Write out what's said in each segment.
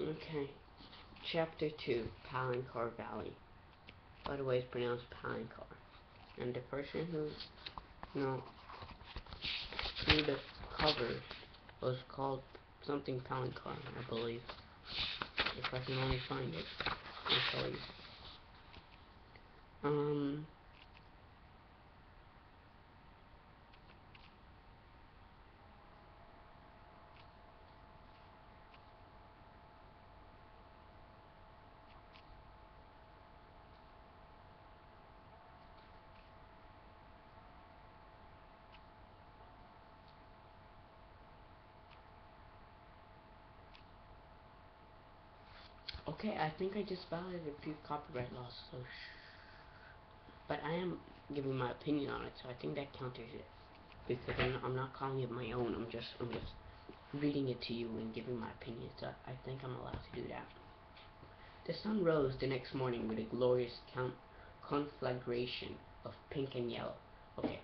Okay. Chapter 2, Palancar Valley. By the way, it's pronounced Palancar. And the person who, through the cover was called something Palancar, I believe. If I can only find it, I'll tell you. Okay, I think I just violated a few copyright laws, so but I am giving my opinion on it, so I think that counters it. Because I'm not calling it my own, I'm just reading it to you and giving my opinion, so I think I'm allowed to do that. The sun rose the next morning with a glorious conflagration of pink and yellow. Okay,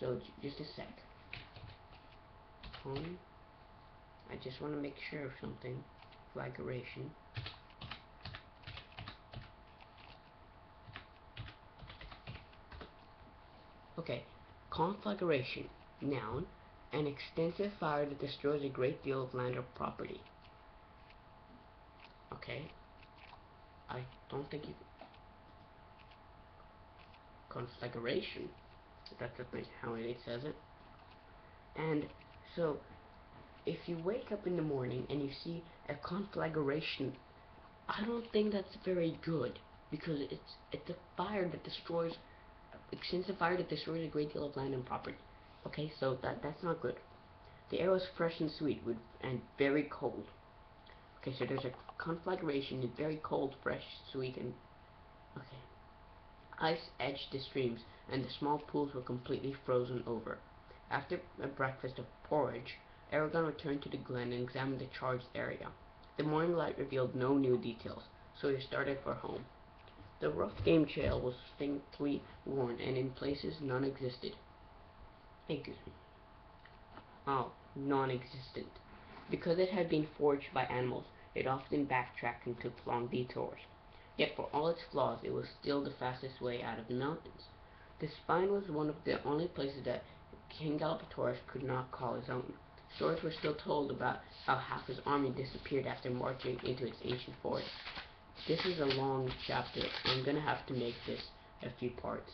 so just a sec. I just want to make sure of something. Flagration. Okay, conflagration, noun, an extensive fire that destroys a great deal of land or property. Okay, I don't think you... Conflagration, that's the thing, how it says it. And so, if you wake up in the morning and you see a conflagration, I don't think that's very good, because it's a fire that destroys... extensive fire that destroys a great deal of land and property. Okay, so that's not good. The air was fresh and sweet and very cold. Okay, so there's a conflagration. It's very cold, fresh, sweet, and... Okay. Ice edged the streams, and the small pools were completely frozen over. After a breakfast of porridge, Eragon returned to the glen and examined the charged area. The morning light revealed no new details, so he started for home. The rough game trail was faintly worn, and in places none existed. Non-existent. Because it had been forged by animals, it often backtracked and took long detours. Yet for all its flaws, it was still the fastest way out of the mountains. The spine was one of the only places that King Galbatorix could not call his own. Stories were still told about how half his army disappeared after marching into its ancient forest. This is a long chapter. I'm gonna have to make this a few parts.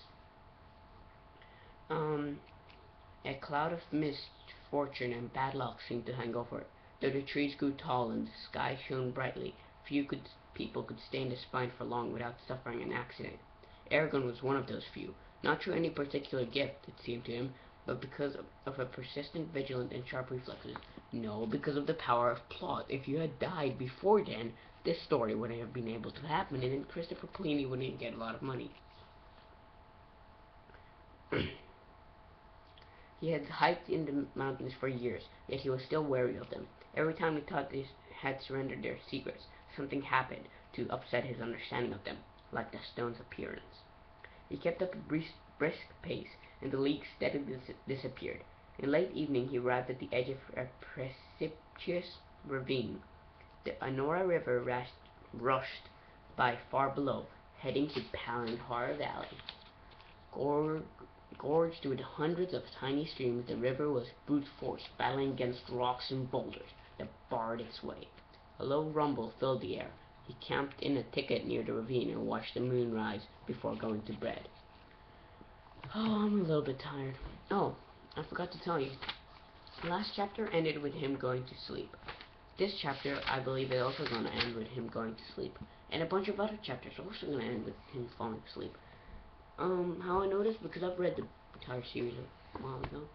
A cloud of misfortune and bad luck seemed to hang over it. Though the trees grew tall and the sky shone brightly, people could stay in the spine for long without suffering an accident. Eragon was one of those few, not through any particular gift, it seemed to him, but because of a persistent vigilance and sharp reflexes. No, because of the power of plot. If you had died before then, this story wouldn't have been able to happen, and then Christopher Pliny wouldn't get a lot of money. He had hiked in the mountains for years, yet he was still wary of them. Every time he thought they had surrendered their secrets, something happened to upset his understanding of them, like the stone's appearance. He kept up a brisk pace, and the leagues steadily disappeared. In late evening he arrived at the edge of a precipitous ravine. The Anora River rushed by far below, heading to Palancar Valley. Gorged with hundreds of tiny streams, the river was brute force, battling against rocks and boulders that barred its way. A low rumble filled the air. He camped in a thicket near the ravine and watched the moon rise before going to bed. Oh, I'm a little bit tired. Oh, I forgot to tell you. The last chapter ended with him going to sleep. This chapter, I believe, is also going to end with him going to sleep. And a bunch of other chapters are also going to end with him falling asleep. How I noticed, because I've read the entire series a while ago,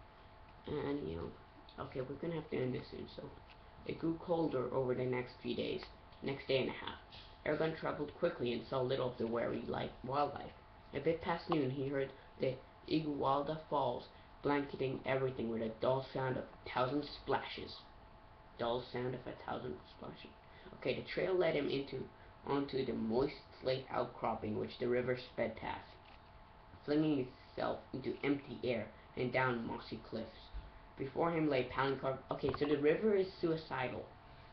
and, okay, we're gonna have to end this soon, so, it grew colder over the next few days, next day and a half. Eragon traveled quickly and saw little of the wary wildlife. A bit past noon, he heard the Igualda Falls blanketing everything with a dull sound of a thousand splashes. Okay, the trail led him onto the moist slate outcropping which the river sped past, flinging itself into empty air and down mossy cliffs. Before him lay Palancar. Okay, so the river is suicidal.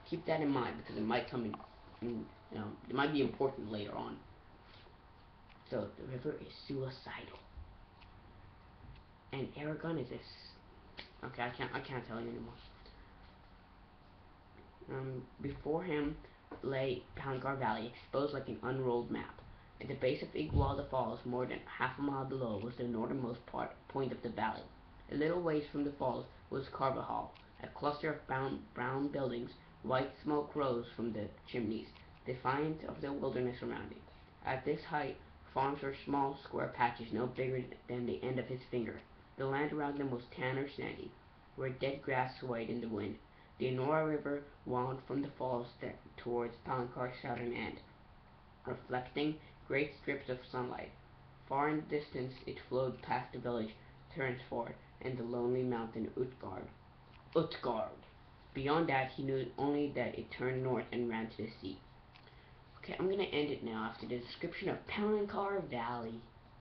Keep that in mind because it might come and and it might be important later on. So the river is suicidal, and Eragon is this. Okay, I can't tell you anymore. Before him lay Palancar Valley, exposed like an unrolled map. At the base of Igualda Falls, more than half a mile below, was the northernmost point of the valley. A little ways from the falls was Carvajal, a cluster of brown buildings. White smoke rose from the chimneys, defiant of the wilderness around it. At this height, farms were small, square patches no bigger than the end of his finger. The land around them was tan or sandy, where dead grass swayed in the wind. The Enora River wound from the falls towards Palancar's southern end, reflecting great strips of sunlight. Far in the distance it flowed past the village Turnsford and the lonely mountain Utgard. Utgard! Beyond that he knew only that it turned north and ran to the sea. Okay, I'm gonna end it now after the description of Palancar Valley.